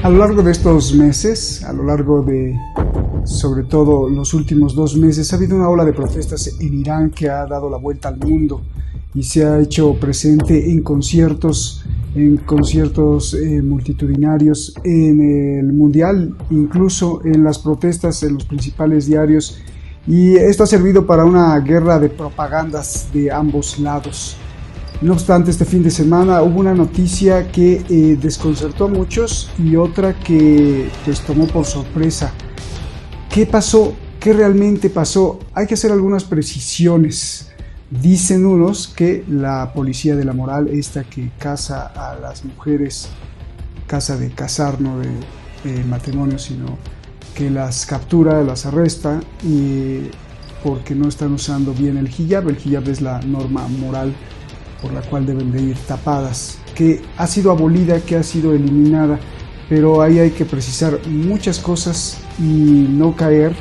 A lo largo de estos meses, a lo largo de sobre todo los últimos 2 meses, ha habido una ola de protestas en Irán que ha dado la vuelta al mundo y se ha hecho presente en conciertos multitudinarios, en el mundial, incluso en las protestas en los principales diarios, y esto ha servido para una guerra de propagandas de ambos lados. No obstante, este fin de semana hubo una noticia que desconcertó a muchos y otra que pues tomó por sorpresa. ¿Qué pasó? ¿Qué realmente pasó? Hay que hacer algunas precisiones. Dicen unos que la policía de la moral, esta que casa a las mujeres, casa de casar, no de matrimonio, sino que las captura, las arresta porque no están usando bien el hijab. El hijab es la norma moral por la cual deben de ir tapadas, que ha sido abolida, que ha sido eliminada, pero ahí hay que precisar muchas cosas y no caer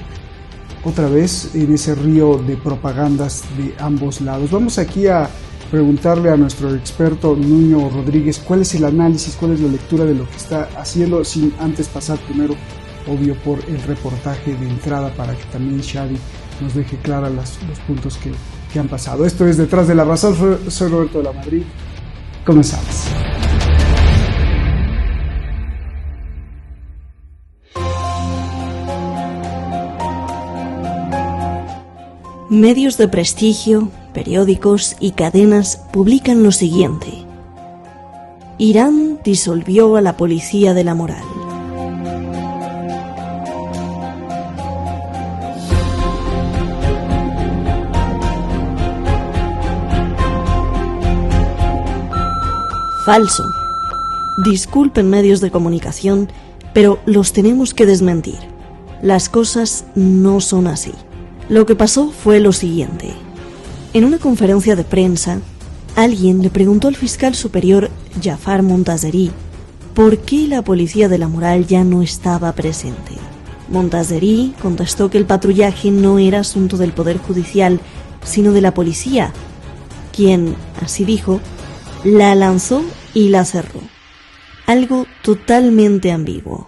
otra vez en ese río de propagandas de ambos lados. Vamos aquí a preguntarle a nuestro experto Nuño Rodríguez cuál es el análisis, cuál es la lectura de lo que está haciendo, sin antes pasar primero, obvio, por el reportaje de entrada para que también Shadi nos deje claros los puntos que han pasado. Esto es Detrás de la Razón. Soy Roberto de la Madrid. Comenzamos. Medios de prestigio, periódicos y cadenas publican lo siguiente: Irán disolvió a la policía de la moral. Falso. Disculpen medios de comunicación, pero los tenemos que desmentir. Las cosas no son así. Lo que pasó fue lo siguiente. En una conferencia de prensa, alguien le preguntó al fiscal superior Jafar Montazeri por qué la policía de la moral ya no estaba presente. Montazeri contestó que el patrullaje no era asunto del Poder Judicial, sino de la policía, quien, así dijo, la lanzó y la cerró. Algo totalmente ambiguo.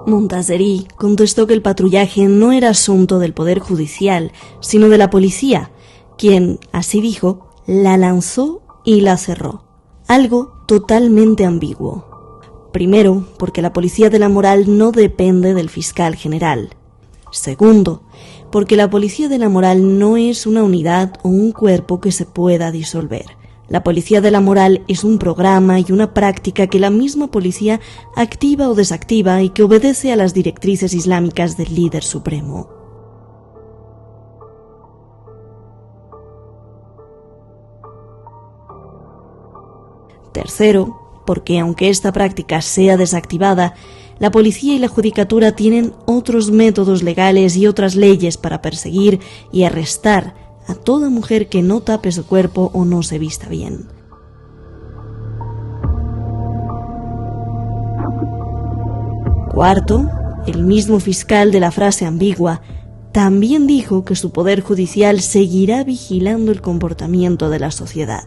Montazeri contestó que el patrullaje no era asunto del Poder Judicial, sino de la policía, quien, así dijo, la lanzó y la cerró. Algo totalmente ambiguo. Primero, porque la policía de la moral no depende del fiscal general. Segundo, porque la policía de la moral no es una unidad o un cuerpo que se pueda disolver. La policía de la moral es un programa y una práctica que la misma policía activa o desactiva y que obedece a las directrices islámicas del líder supremo. Tercero, porque aunque esta práctica sea desactivada, la policía y la judicatura tienen otros métodos legales y otras leyes para perseguir y arrestar a toda mujer que no tape su cuerpo o no se vista bien. Cuarto, el mismo fiscal de la frase ambigua también dijo que su poder judicial seguirá vigilando el comportamiento de la sociedad.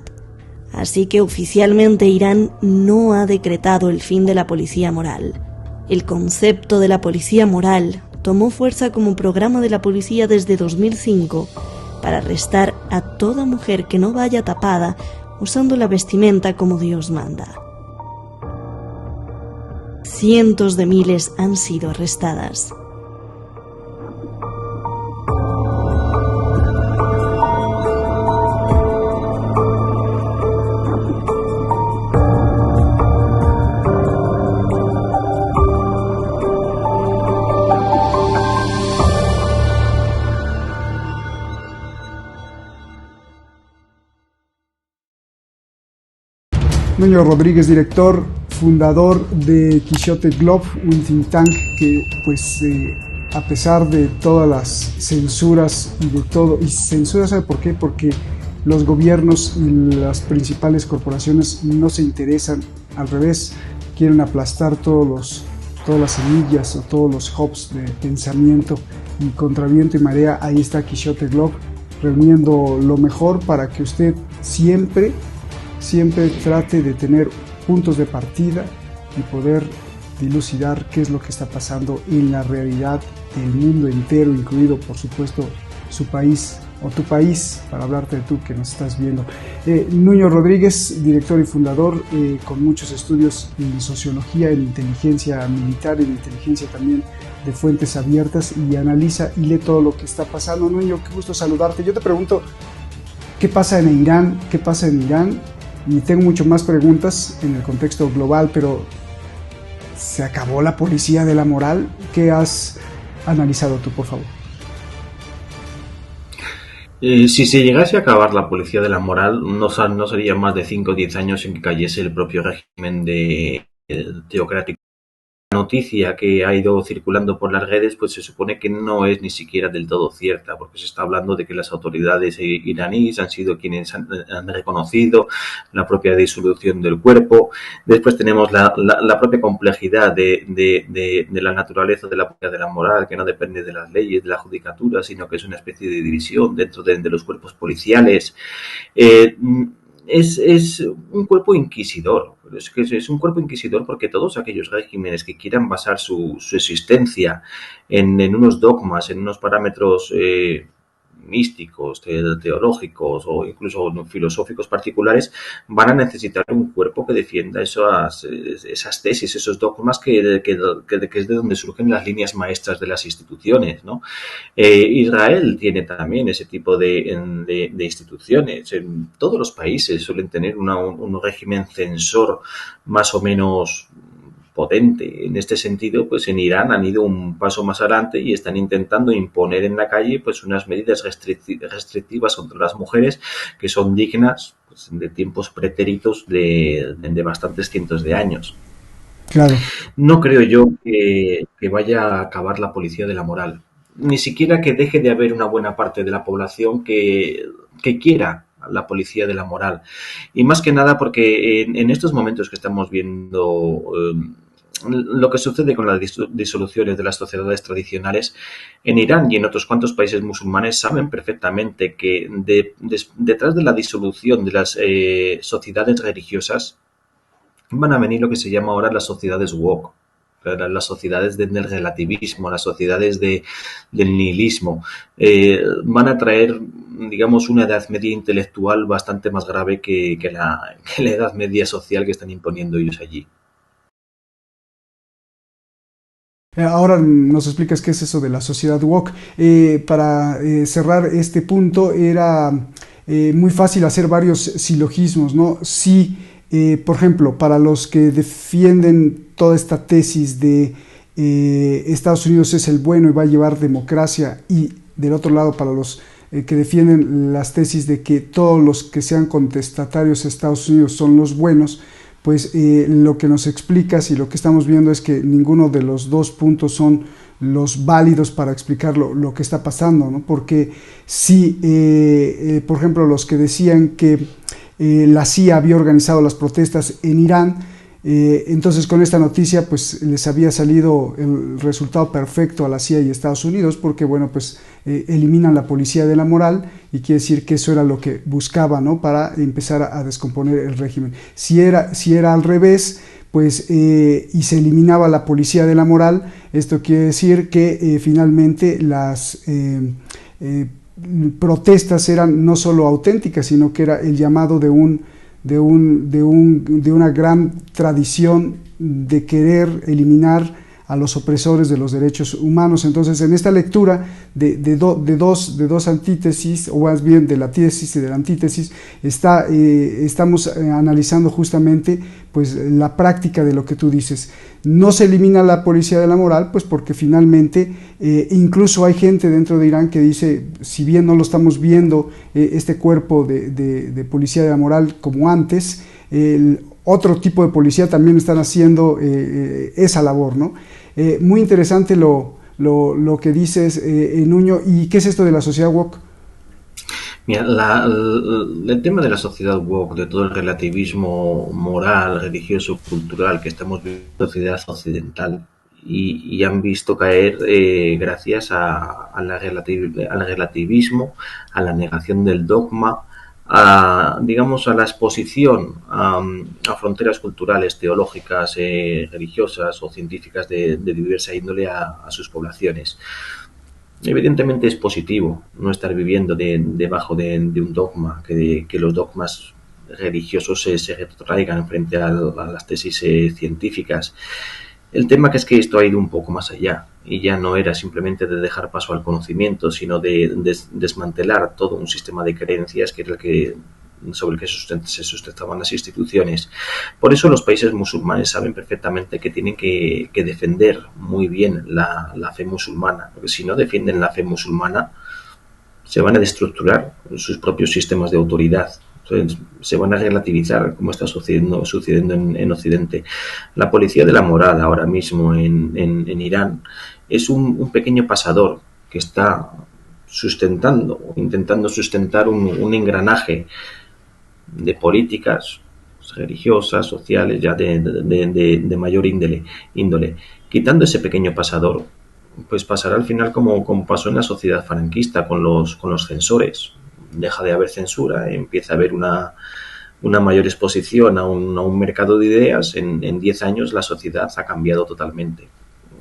Así que oficialmente Irán no ha decretado el fin de la policía moral. El concepto de la policía moral tomó fuerza como programa de la policía desde 2005 para arrestar a toda mujer que no vaya tapada usando la vestimenta como Dios manda. Cientos de miles han sido arrestadas. Nuño Rodríguez, director, fundador de Quixote Globe, un think tank que, pues, a pesar de todas las censuras y de todo, y censura, ¿sabe por qué? Porque los gobiernos y las principales corporaciones no se interesan, al revés, quieren aplastar todas las semillas o todos los hubs de pensamiento, y contra viento y marea, ahí está Quixote Globe, reuniendo lo mejor para que usted siempre trate de tener puntos de partida y poder dilucidar qué es lo que está pasando en la realidad del mundo entero, incluido por supuesto su país o tu país, para hablarte de tú que nos estás viendo. Nuño Rodríguez, director y fundador, con muchos estudios en sociología, en inteligencia militar, en inteligencia también de fuentes abiertas, y analiza y lee todo lo que está pasando. Nuño, qué gusto saludarte. Yo te pregunto, ¿qué pasa en Irán? ¿Qué pasa en Irán? Y tengo mucho más preguntas en el contexto global, pero ¿se acabó la policía de la moral? ¿Qué has analizado tú, por favor? Si se llegase a acabar la policía de la moral, no sería más de 5 o 10 años en que cayese el propio régimen teocrático. La noticia que ha ido circulando por las redes, pues se supone que no es ni siquiera del todo cierta, porque se está hablando de que las autoridades iraníes han sido quienes han reconocido la propia disolución del cuerpo. Después tenemos la propia complejidad de la naturaleza de la policía de la moral, que no depende de las leyes, de la judicatura, sino que es una especie de división dentro de los cuerpos policiales. Es un cuerpo inquisidor. Es que es un cuerpo inquisidor porque todos aquellos regímenes que quieran basar su existencia en unos dogmas, en unos parámetros místicos, teológicos o incluso filosóficos particulares, van a necesitar un cuerpo que defienda esas tesis, esos dogmas que es de donde surgen las líneas maestras de las instituciones, ¿no? Israel tiene también ese tipo de instituciones. En todos los países suelen tener un régimen censor más o menos potente. En este sentido, pues en Irán han ido un paso más adelante y están intentando imponer en la calle pues unas medidas restrictivas contra las mujeres que son dignas pues, de tiempos pretéritos de bastantes cientos de años. Claro. No creo yo que vaya a acabar la policía de la moral. Ni siquiera que deje de haber una buena parte de la población que quiera la policía de la moral. Y más que nada porque en estos momentos que estamos viendo lo que sucede con las disoluciones de las sociedades tradicionales, en Irán y en otros cuantos países musulmanes saben perfectamente que detrás de la disolución de las sociedades religiosas van a venir lo que se llama ahora las sociedades woke, las sociedades del relativismo, las sociedades del nihilismo. Van a traer, digamos, una edad media intelectual bastante más grave que la edad media social que están imponiendo ellos allí. Ahora nos explicas qué es eso de la sociedad woke. Para cerrar este punto, era muy fácil hacer varios silogismos, ¿no? Sí, por ejemplo, para los que defienden toda esta tesis de Estados Unidos es el bueno y va a llevar democracia, y del otro lado para los que defienden las tesis de que todos los que sean contestatarios a Estados Unidos son los buenos, pues lo que nos explicas y lo que estamos viendo es que ninguno de los dos puntos son los válidos para explicar lo que está pasando, ¿no? Porque si, por ejemplo, los que decían que la CIA había organizado las protestas en Irán, entonces con esta noticia pues les había salido el resultado perfecto a la CIA y Estados Unidos, porque bueno, pues eliminan la policía de la moral, y quiere decir que eso era lo que buscaba, ¿no? Para empezar a descomponer el régimen. Si era al revés, pues y se eliminaba la policía de la moral, esto quiere decir que finalmente las protestas eran no solo auténticas, sino que era el llamado de una gran tradición de querer eliminar a los opresores de los derechos humanos. Entonces, en esta lectura de dos antítesis, o más bien de la tesis y de la antítesis, estamos analizando justamente pues la práctica de lo que tú dices. No se elimina la policía de la moral, pues porque finalmente incluso hay gente dentro de Irán que dice, si bien no lo estamos viendo este cuerpo de policía de la moral como antes, otro tipo de policía también están haciendo esa labor, ¿no? Muy interesante lo que dices, Nuño. ¿Y qué es esto de la sociedad woke? Mira, el tema de la sociedad woke, de todo el relativismo moral, religioso, cultural que estamos viendo en la sociedad occidental y han visto caer gracias al relativismo, a la negación del dogma, digamos, a la exposición a fronteras culturales, teológicas, religiosas o científicas de diversa índole a sus poblaciones. Evidentemente es positivo no estar viviendo debajo de un dogma, que los dogmas religiosos se retrotraigan frente a las tesis científicas. El tema que es que esto ha ido un poco más allá y ya no era simplemente de dejar paso al conocimiento, sino de desmantelar todo un sistema de creencias que era el que sobre el que se sustentaban las instituciones. Por eso los países musulmanes saben perfectamente que tienen que defender muy bien la fe musulmana, porque si no defienden la fe musulmana se van a destructurar sus propios sistemas de autoridad. Entonces, se van a relativizar, como está sucediendo en Occidente. La policía de la moral ahora mismo en Irán es un pequeño pasador que está intentando sustentar un engranaje de políticas religiosas, sociales, ya de mayor índole. Quitando ese pequeño pasador, pues pasará al final como pasó en la sociedad franquista con los censores. Deja de haber censura, empieza a haber una mayor exposición a un mercado de ideas. En 10 años la sociedad ha cambiado totalmente.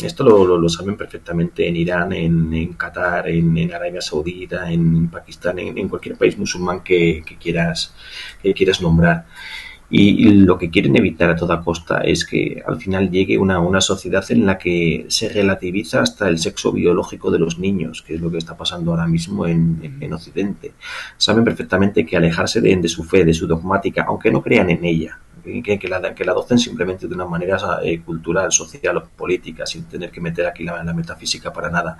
Esto lo saben perfectamente en Irán, en Qatar, en Arabia Saudita, en Pakistán, en cualquier país musulmán que quieras nombrar. Y lo que quieren evitar a toda costa es que al final llegue una sociedad en la que se relativiza hasta el sexo biológico de los niños, que es lo que está pasando ahora mismo en Occidente. Saben perfectamente que alejarse de su fe, de su dogmática, aunque no crean en ella, que la adopten simplemente de una manera cultural, social o política, sin tener que meter aquí la metafísica para nada.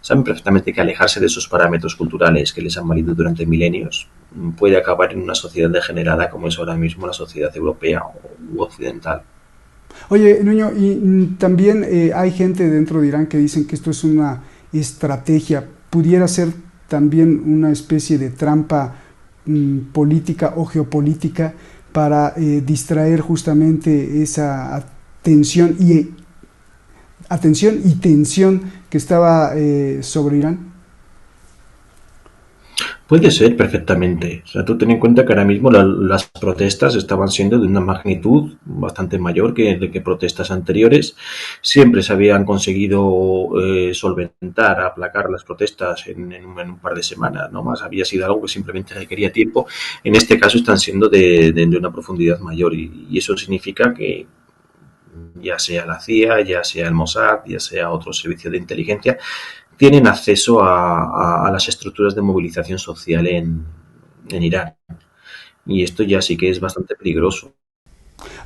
Saben perfectamente que alejarse de esos parámetros culturales que les han valido durante milenios puede acabar en una sociedad degenerada como es ahora mismo la sociedad europea u occidental. Oye, Nuño, y también hay gente dentro de Irán que dicen que esto es una estrategia, pudiera ser también una especie de trampa política o geopolítica para distraer justamente esa atención y tensión que estaba sobre Irán. Puede ser perfectamente. O sea, tú ten en cuenta que ahora mismo las protestas estaban siendo de una magnitud bastante mayor que protestas anteriores. Siempre se habían conseguido solventar, aplacar las protestas en un par de semanas, no más. Había sido algo que simplemente requería tiempo. En este caso están siendo de una profundidad mayor y eso significa que ya sea la CIA, ya sea el Mossad, ya sea otro servicio de inteligencia, tienen acceso a las estructuras de movilización social en Irán. Y esto ya sí que es bastante peligroso.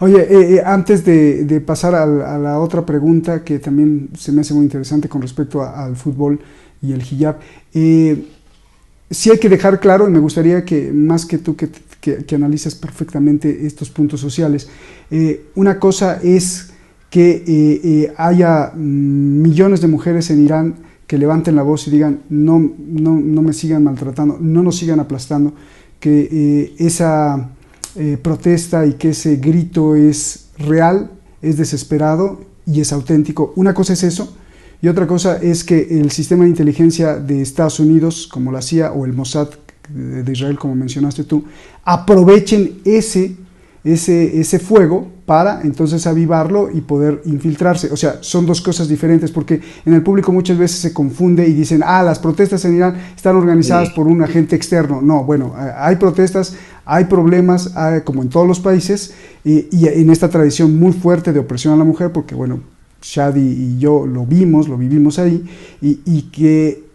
Oye, antes de pasar a la otra pregunta que también se me hace muy interesante con respecto al fútbol y el hijab, sí hay que dejar claro, y me gustaría que más que tú que analices perfectamente estos puntos sociales, una cosa es que haya millones de mujeres en Irán que levanten la voz y digan no me sigan maltratando, no nos sigan aplastando, que esa protesta y que ese grito es real, es desesperado y es auténtico. Una cosa es eso y otra cosa es que el sistema de inteligencia de Estados Unidos, como la CIA o el Mossad de Israel, como mencionaste tú, aprovechen ese fuego para entonces avivarlo y poder infiltrarse. O sea, son dos cosas diferentes porque en el público muchas veces se confunde y dicen, las protestas en Irán están organizadas por un agente externo. No, bueno, hay protestas, hay problemas, como en todos los países, y en esta tradición muy fuerte de opresión a la mujer, porque bueno, Shadi y yo lo vivimos ahí,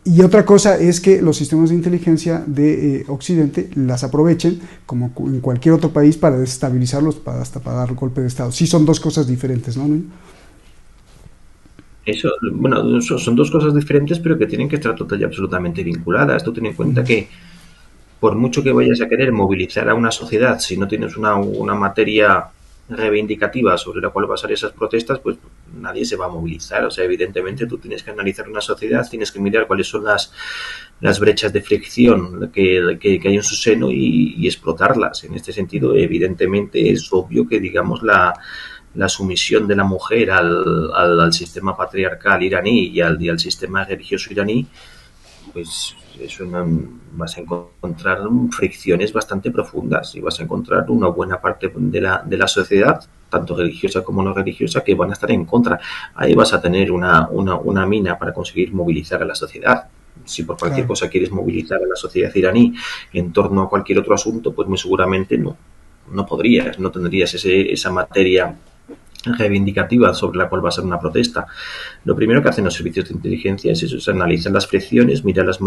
y otra cosa es que los sistemas de inteligencia de Occidente las aprovechen, como en cualquier otro país, para desestabilizarlos, hasta para dar golpe de Estado. Sí son dos cosas diferentes, ¿no? Bueno, son dos cosas diferentes, pero que tienen que estar total y absolutamente vinculadas. Tú ten en cuenta que por mucho que vayas a querer movilizar a una sociedad, si no tienes una materia reivindicativa sobre la cual basar esas protestas, pues nadie se va a movilizar. O sea, evidentemente tú tienes que analizar una sociedad, tienes que mirar cuáles son las brechas de fricción que hay en su seno y explotarlas. En este sentido, evidentemente es obvio que, digamos, la sumisión de la mujer al sistema patriarcal iraní y al sistema religioso iraní pues vas a encontrar fricciones bastante profundas y vas a encontrar una buena parte de la sociedad, tanto religiosa como no religiosa, que van a estar en contra. Ahí vas a tener una mina para conseguir movilizar a la sociedad. Si por cualquier Claro. cosa quieres movilizar a la sociedad iraní en torno a cualquier otro asunto, pues muy seguramente no podrías, no tendrías esa materia reivindicativa sobre la cual va a ser una protesta. Lo primero que hacen los servicios de inteligencia es eso, es analizar las fricciones, mirar las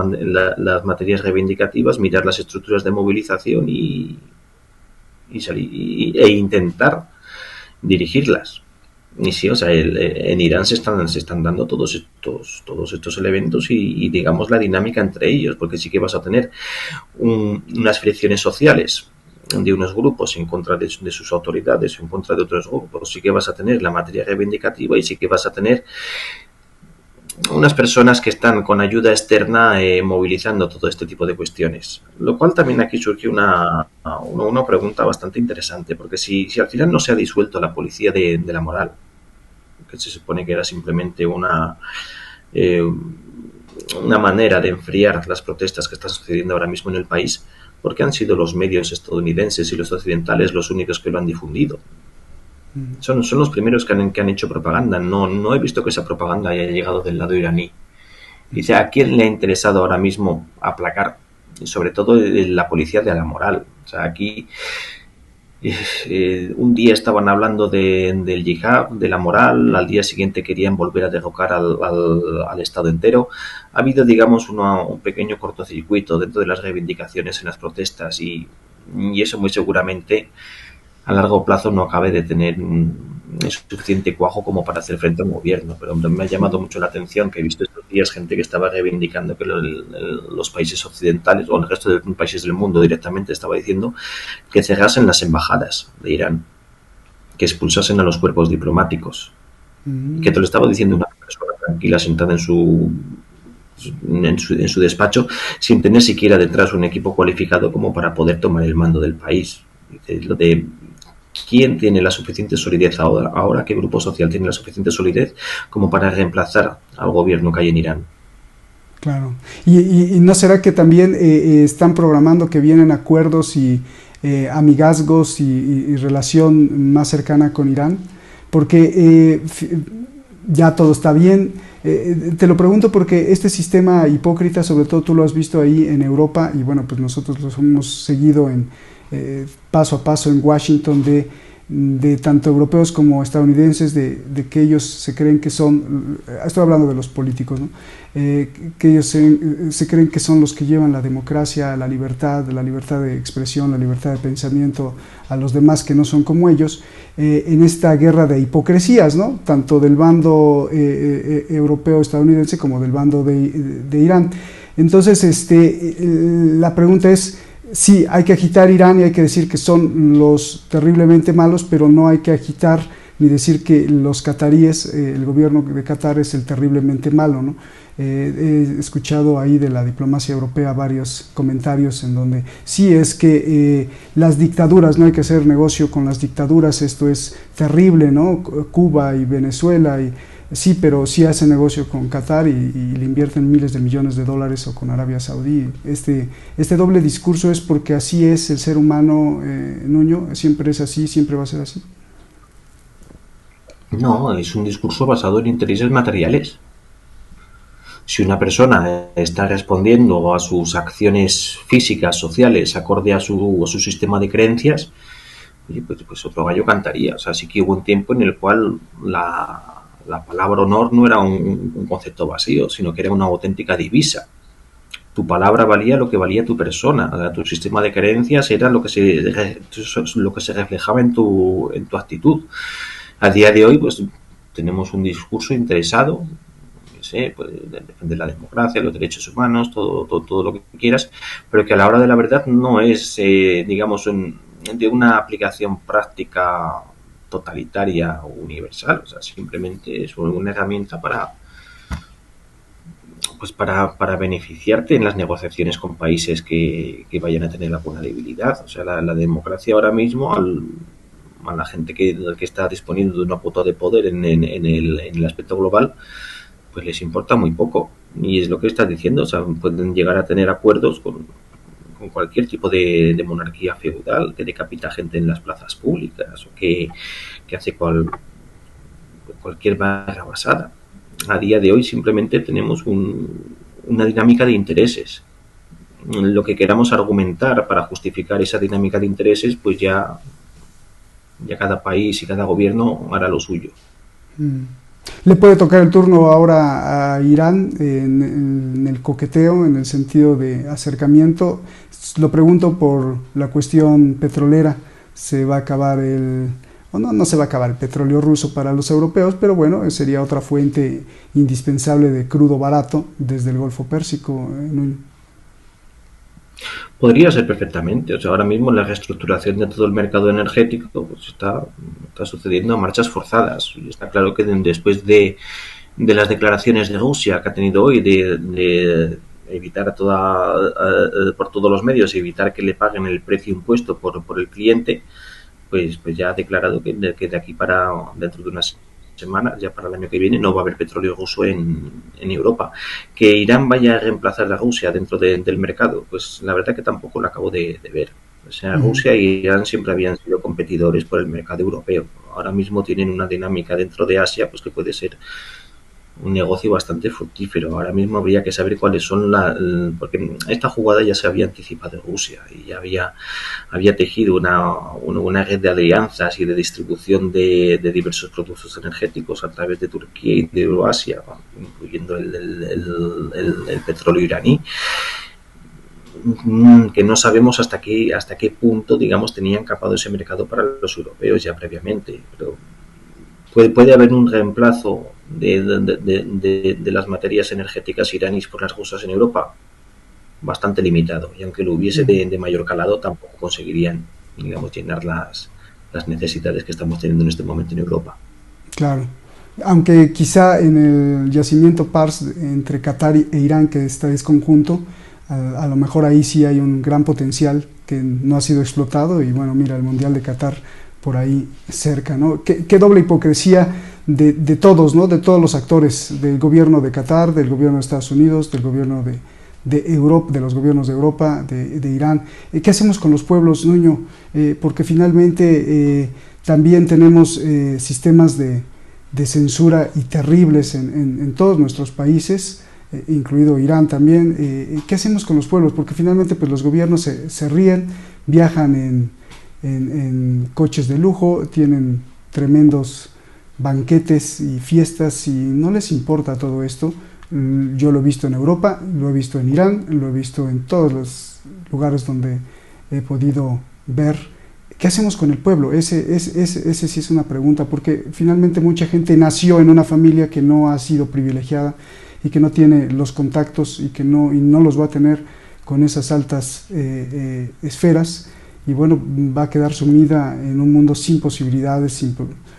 materias reivindicativas, mirar las estructuras de movilización e intentar dirigirlas. Y sí, o sea, en Irán se están dando todos estos elementos y digamos la dinámica entre ellos, porque sí que vas a tener unas fricciones sociales de unos grupos en contra de sus autoridades, en contra de otros grupos. Sí que vas a tener la materia reivindicativa y sí que vas a tener unas personas que están con ayuda externa movilizando todo este tipo de cuestiones. Lo cual también aquí surge una pregunta bastante interesante, porque si al final no se ha disuelto la policía de la moral, que se supone que era simplemente una manera de enfriar las protestas que están sucediendo ahora mismo en el país, porque han sido los medios estadounidenses y los occidentales los únicos que lo han difundido. Son los primeros que han hecho propaganda. No he visto que esa propaganda haya llegado del lado iraní. Dice, ¿a quién le ha interesado ahora mismo aplacar? Y sobre todo la policía de la moral. O sea, aquí un día estaban hablando del yihad, de la moral, al día siguiente querían volver a derrocar al Estado entero. Ha habido, digamos, un pequeño cortocircuito dentro de las reivindicaciones en las protestas y eso muy seguramente a largo plazo no acabe de tener suficiente cuajo como para hacer frente a un gobierno. Pero hombre, me ha llamado mucho la atención que he visto estos días gente que estaba reivindicando que los países occidentales o el resto de países del mundo directamente estaba diciendo que cerrasen las embajadas de Irán, que expulsasen a los cuerpos diplomáticos. Y que te lo estaba diciendo una persona tranquila sentada en su despacho sin tener siquiera detrás un equipo cualificado como para poder tomar el mando del país. Lo de quién tiene la suficiente solidez ahora, qué grupo social tiene la suficiente solidez como para reemplazar al gobierno que hay en Irán. Claro. ¿Y no será que también están programando que vienen acuerdos y amigazgos y relación más cercana con Irán? Porque ya todo está bien. Te lo pregunto porque este sistema hipócrita, sobre todo tú lo has visto ahí en Europa y bueno, pues nosotros lo hemos seguido en paso a paso en Washington de tanto europeos como estadounidenses, de que ellos se creen que son, estoy hablando de los políticos, ¿no? Que ellos se creen que son los que llevan la democracia, la libertad de expresión, la libertad de pensamiento a los demás que no son como ellos, en esta guerra de hipocresías, ¿no? Tanto del bando europeo estadounidense como del bando de Irán. Entonces, la pregunta es, sí, hay que agitar Irán y hay que decir que son los terriblemente malos, pero no hay que agitar ni decir que los cataríes, el gobierno de Qatar es el terriblemente malo, ¿no? He escuchado ahí de la diplomacia europea varios comentarios en donde sí es que las dictaduras, no hay que hacer negocio con las dictaduras, esto es terrible, ¿no? Cuba y Venezuela y sí, pero sí hace negocio con Qatar y le invierten miles de millones de dólares o con Arabia Saudí. Este doble discurso es porque así es el ser humano, Nuño, siempre es así, siempre va a ser así. No, es un discurso basado en intereses materiales. Si una persona está respondiendo a sus acciones físicas, sociales, acorde a su sistema de creencias, pues otro gallo cantaría. O sea, sí que hubo un tiempo en el cual la palabra honor no era un concepto vacío, sino que era una auténtica divisa. Tu palabra valía lo que valía tu persona. O sea, tu sistema de creencias era lo que se reflejaba en tu actitud. A día de hoy, pues tenemos un discurso interesado, no sé, pues, de defender la democracia, los derechos humanos, todo lo que quieras, pero que a la hora de la verdad no es, digamos, de una aplicación práctica totalitaria o universal. O sea, simplemente es una herramienta para beneficiarte en las negociaciones con países que vayan a tener alguna debilidad. O sea, la democracia ahora mismo, a la gente que está disponiendo de una cuota de poder en el aspecto global, pues les importa muy poco. Y es lo que estás diciendo, o sea, pueden llegar a tener acuerdos con cualquier tipo de monarquía feudal que decapita gente en las plazas públicas o que hace cualquier barra basada. A día de hoy simplemente tenemos una dinámica de intereses. Lo que queramos argumentar para justificar esa dinámica de intereses, pues ya cada país y cada gobierno hará lo suyo. Le puede tocar el turno ahora a Irán en el coqueteo, en el sentido de acercamiento. Lo pregunto por la cuestión petrolera. ¿Se va a acabar o no, no se va a acabar el petróleo ruso para los europeos, pero bueno, sería otra fuente indispensable de crudo barato desde el Golfo Pérsico, Nuño? Podría ser perfectamente. O sea, ahora mismo la reestructuración de todo el mercado energético pues está sucediendo a marchas forzadas. Y está claro que después de las declaraciones de Rusia que ha tenido hoy de evitar por todos los medios, evitar que le paguen el precio impuesto por el cliente, pues ya ha declarado que de aquí para dentro de unas semanas, ya para el año que viene, no va a haber petróleo ruso en Europa. Que Irán vaya a reemplazar a Rusia dentro del mercado, pues la verdad que tampoco lo acabo de ver. O sea, Rusia e Irán siempre habían sido competidores por el mercado europeo. Ahora mismo tienen una dinámica dentro de Asia pues que puede ser un negocio bastante fructífero. Ahora mismo habría que saber cuáles son porque esta jugada ya se había anticipado Rusia y ya había tejido una red de alianzas y de distribución de diversos productos energéticos a través de Turquía y de Euroasia, incluyendo el petróleo iraní, que no sabemos hasta qué punto, digamos, tenían capado ese mercado para los europeos ya previamente, pero puede haber un reemplazo de las materias energéticas iraníes por las rusas en Europa bastante limitado, y aunque lo hubiese de mayor calado tampoco conseguirían, digamos, llenar las necesidades que estamos teniendo en este momento en Europa. Claro, aunque quizá en el yacimiento Pars entre Qatar e Irán, que es conjunto, a lo mejor ahí sí hay un gran potencial que no ha sido explotado. Y bueno, mira, el Mundial de Qatar por ahí cerca, ¿no? Qué doble hipocresía de todos, ¿no? De todos los actores, del gobierno de Qatar, del gobierno de Estados Unidos, del gobierno de Europa, de los gobiernos de Europa, de Irán. ¿Qué hacemos con los pueblos, Nuño? Porque finalmente también tenemos sistemas de censura y terribles en todos nuestros países, incluido Irán también. ¿Qué hacemos con los pueblos? Porque finalmente pues los gobiernos se ríen, viajan en coches de lujo, tienen tremendos banquetes y fiestas y no les importa todo esto. Yo lo he visto en Europa, lo he visto en Irán, lo he visto en todos los lugares donde he podido ver. ¿Qué hacemos con el pueblo? Ese sí es una pregunta, porque finalmente mucha gente nació en una familia que no ha sido privilegiada y que no tiene los contactos y no los va a tener con esas altas esferas, y bueno, va a quedar sumida en un mundo sin posibilidades,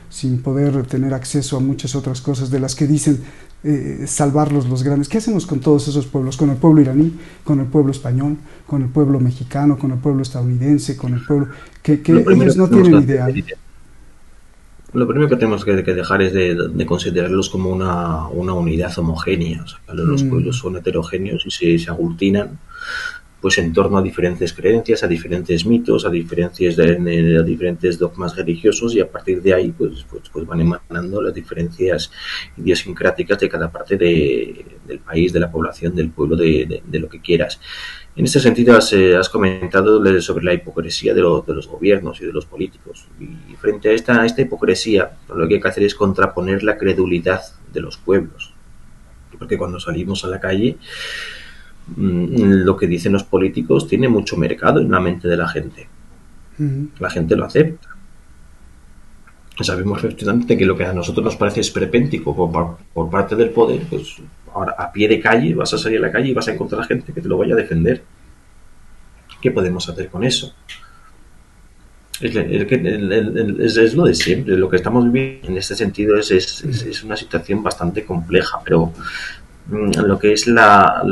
sin poder tener acceso a muchas otras cosas de las que dicen salvarlos los grandes. ¿Qué hacemos con todos esos pueblos? Con el pueblo iraní, con el pueblo español, con el pueblo mexicano, con el pueblo estadounidense, con el pueblo que ellos no tienen idea. Lo primero que tenemos que dejar es de considerarlos como una unidad homogénea. O sea, los pueblos son heterogéneos y se aglutinan pues en torno a diferentes creencias, a diferentes mitos, a diferentes dogmas religiosos, y a partir de ahí pues van emanando las diferencias idiosincráticas de cada parte del país, de la población, del pueblo, de lo que quieras. En este sentido has comentado sobre la hipocresía de los gobiernos y de los políticos, y frente a esta hipocresía lo que hay que hacer es contraponer la credulidad de los pueblos, porque cuando salimos a la calle lo que dicen los políticos tiene mucho mercado en la mente de la gente. La gente lo acepta. Sabemos perfectamente que lo que a nosotros nos parece esperpéntico por parte del poder, pues ahora a pie de calle vas a salir a la calle y vas a encontrar gente que te lo vaya a defender. ¿Qué podemos hacer con eso? Es lo de siempre. Lo que estamos viviendo en este sentido es una situación bastante compleja, pero lo que es la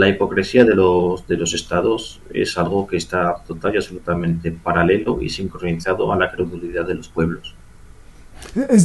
hipocresía de los estados es algo que está total y absolutamente paralelo y sincronizado a la credulidad de los pueblos.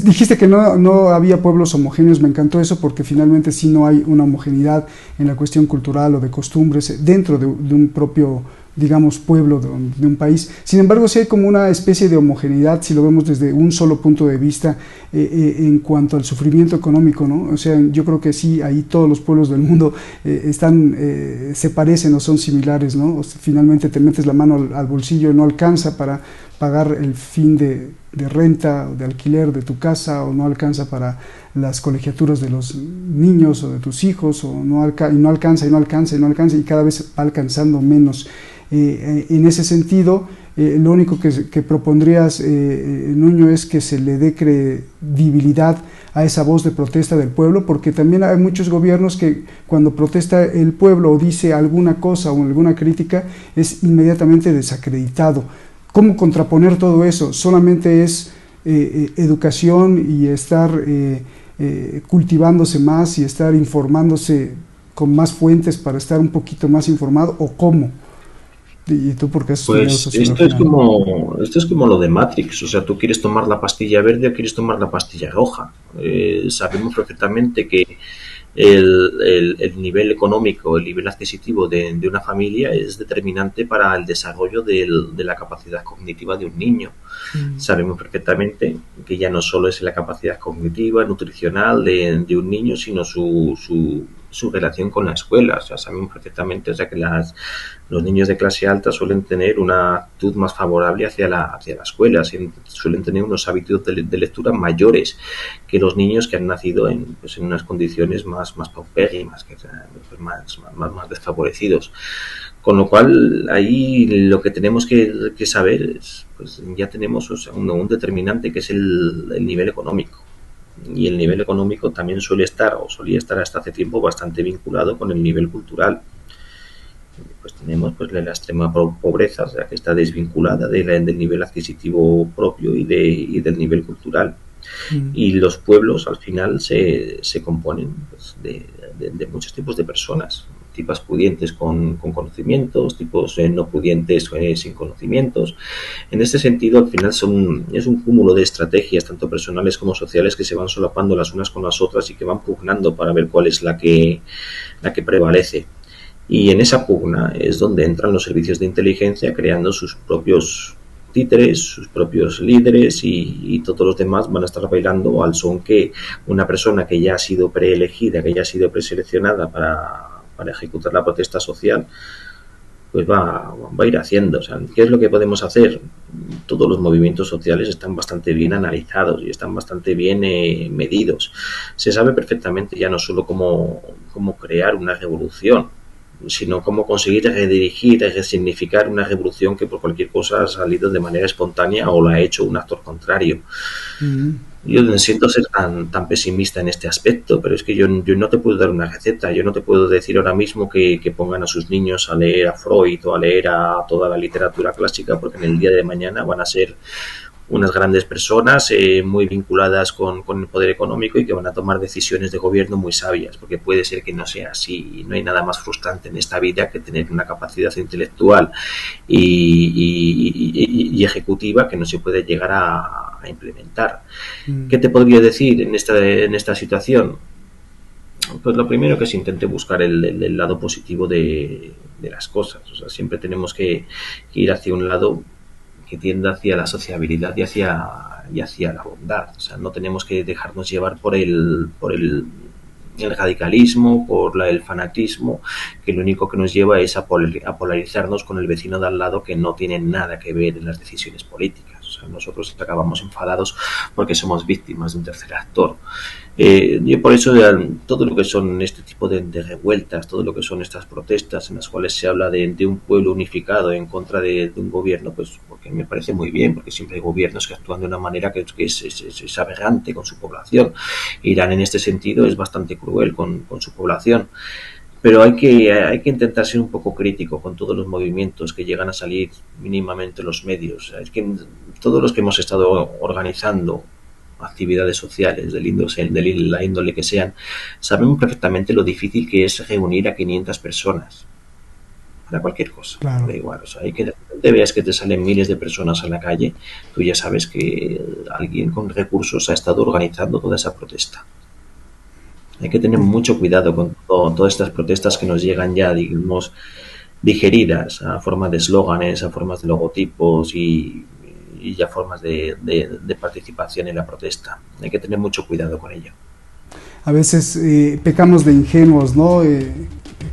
Dijiste que no había pueblos homogéneos, me encantó eso porque finalmente sí no hay una homogeneidad en la cuestión cultural o de costumbres dentro de un propio, digamos, pueblo de un país. Sin embargo, sí hay como una especie de homogeneidad si lo vemos desde un solo punto de vista en cuanto al sufrimiento económico, ¿no? O sea, yo creo que sí, ahí todos los pueblos del mundo se parecen o son similares, ¿no? O sea, finalmente te metes la mano al bolsillo y no alcanza para pagar el fin de renta o de alquiler de tu casa, o no alcanza para las colegiaturas de los niños o de tus hijos, o no alcanza y cada vez va alcanzando menos. En ese sentido, lo único que propondrías, Nuño, es que se le dé credibilidad a esa voz de protesta del pueblo, porque también hay muchos gobiernos que cuando protesta el pueblo o dice alguna cosa o alguna crítica es inmediatamente desacreditado. ¿Cómo contraponer todo eso? Solamente es educación y estar cultivándose más y estar informándose con más fuentes para estar un poquito más informado, ¿o cómo? ¿Y tú por qué has estudiado Pues sociología? esto es como lo de Matrix, o sea, tú quieres tomar la pastilla verde o quieres tomar la pastilla roja. Sabemos perfectamente que el nivel económico, el nivel adquisitivo de una familia es determinante para el desarrollo de la capacidad cognitiva de un niño. Sabemos perfectamente que ya no solo es la capacidad cognitiva, nutricional de un niño, sino su relación con la escuela. O sea, sabemos perfectamente, o sea, que los niños de clase alta suelen tener una actitud más favorable hacia la escuela, suelen tener unos hábitos de lectura mayores que los niños que han nacido en unas condiciones más paupérrimas, más desfavorecidos. Con lo cual, ahí lo que tenemos que saber es, pues ya tenemos, o sea, un determinante que es el nivel económico. Y el nivel económico también solía estar hasta hace tiempo bastante vinculado con el nivel cultural. Pues tenemos pues la extrema pobreza, o sea, que está desvinculada del nivel adquisitivo propio y del nivel cultural. Y los pueblos al final se componen pues, de muchos tipos de personas, tipos pudientes con conocimientos, tipos no pudientes sin conocimientos. En este sentido, al final es un cúmulo de estrategias, tanto personales como sociales, que se van solapando las unas con las otras y que van pugnando para ver cuál es la que prevalece. Y en esa pugna es donde entran los servicios de inteligencia creando sus propios títeres, sus propios líderes y todos los demás van a estar bailando al son que una persona que ya ha sido preelegida, que ya ha sido preseleccionada para ejecutar la protesta social, pues va a ir haciendo. O sea, ¿qué es lo que podemos hacer? Todos los movimientos sociales están bastante bien analizados y están bastante bien medidos. Se sabe perfectamente ya no solo cómo crear una revolución, sino cómo conseguir redirigir, resignificar una revolución que por cualquier cosa ha salido de manera espontánea o la ha hecho un actor contrario. Yo no siento ser tan pesimista en este aspecto, pero es que yo no te puedo dar una receta, yo no te puedo decir ahora mismo que pongan a sus niños a leer a Freud o a leer a toda la literatura clásica, porque en el día de mañana van a ser unas grandes personas muy vinculadas con el poder económico y que van a tomar decisiones de gobierno muy sabias, porque puede ser que no sea así. No hay nada más frustrante en esta vida que tener una capacidad intelectual y ejecutiva que no se puede llegar a implementar. ¿Qué te podría decir en esta situación? Pues lo primero que se intente buscar el lado positivo de las cosas. O sea, siempre tenemos que ir hacia un lado que tienda hacia la sociabilidad y hacia la bondad. O sea, no tenemos que dejarnos llevar por el radicalismo, por el fanatismo, que lo único que nos lleva es a polarizarnos con el vecino de al lado, que no tiene nada que ver en las decisiones políticas. O sea, nosotros acabamos enfadados porque somos víctimas de un tercer actor. Yo por eso todo lo que son este tipo de revueltas, todo lo que son estas protestas en las cuales se habla de un pueblo unificado en contra de un gobierno, pues porque me parece muy bien, porque siempre hay gobiernos que actúan de una manera que es aberrante con su población. Irán en este sentido es bastante cruel con su población. Pero hay que intentar ser un poco crítico con todos los movimientos que llegan a salir mínimamente en los medios. Es que todos los que hemos estado organizando actividades sociales de la índole que sean, sabemos perfectamente lo difícil que es reunir a 500 personas. para cualquier cosa. Claro. Da igual, o sea, hay que de repente veas que te salen miles de personas a la calle, tú ya sabes que alguien con recursos ha estado organizando toda esa protesta. Hay que tener mucho cuidado con todas estas protestas que nos llegan ya, digamos, digeridas a forma de eslóganes, a formas de logotipos y ya formas de participación en la protesta. Hay que tener mucho cuidado con ello. A veces pecamos de ingenuos, ¿no?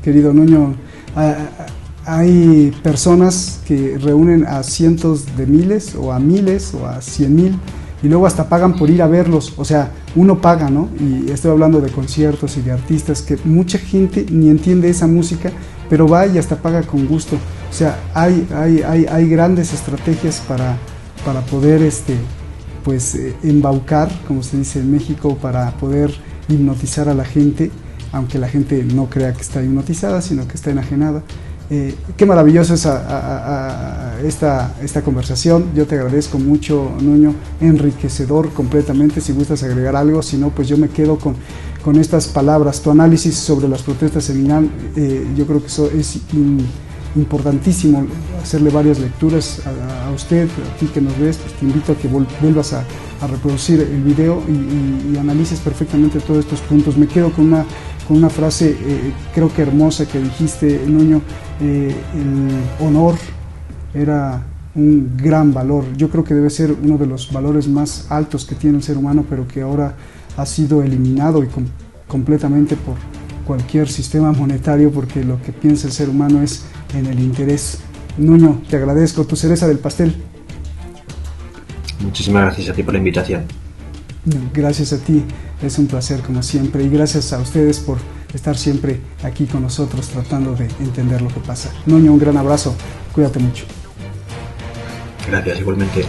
Querido Nuño, hay personas que reúnen a cientos de miles o a miles o a 100,000 y luego hasta pagan por ir a verlos, o sea, uno paga, ¿no? Y estoy hablando de conciertos y de artistas que mucha gente ni entiende esa música, pero va y hasta paga con gusto. O sea, hay grandes estrategias para poder embaucar, como se dice en México, para poder hipnotizar a la gente, aunque la gente no crea que está hipnotizada, sino que está enajenada. Qué maravilloso es esta conversación. Yo te agradezco mucho, Nuño, enriquecedor completamente. Si gustas agregar algo, si no, pues yo me quedo con estas palabras. Tu análisis sobre las protestas en Irán, yo creo que eso es importantísimo, hacerle varias lecturas a usted, a ti que nos ves. Pues te invito a que vuelvas a reproducir el video y analices perfectamente todos estos puntos. Me quedo con una frase creo que hermosa que dijiste, Nuño. El honor era un gran valor. Yo creo que debe ser uno de los valores más altos que tiene el ser humano, pero que ahora ha sido eliminado completamente por cualquier sistema monetario, porque lo que piensa el ser humano es en el interés. Nuño, te agradezco, tu cereza del pastel. Muchísimas gracias a ti por la invitación. Gracias a ti, es un placer como siempre, y gracias a ustedes por estar siempre aquí con nosotros tratando de entender lo que pasa. Nuño, un gran abrazo, cuídate mucho. Gracias, igualmente.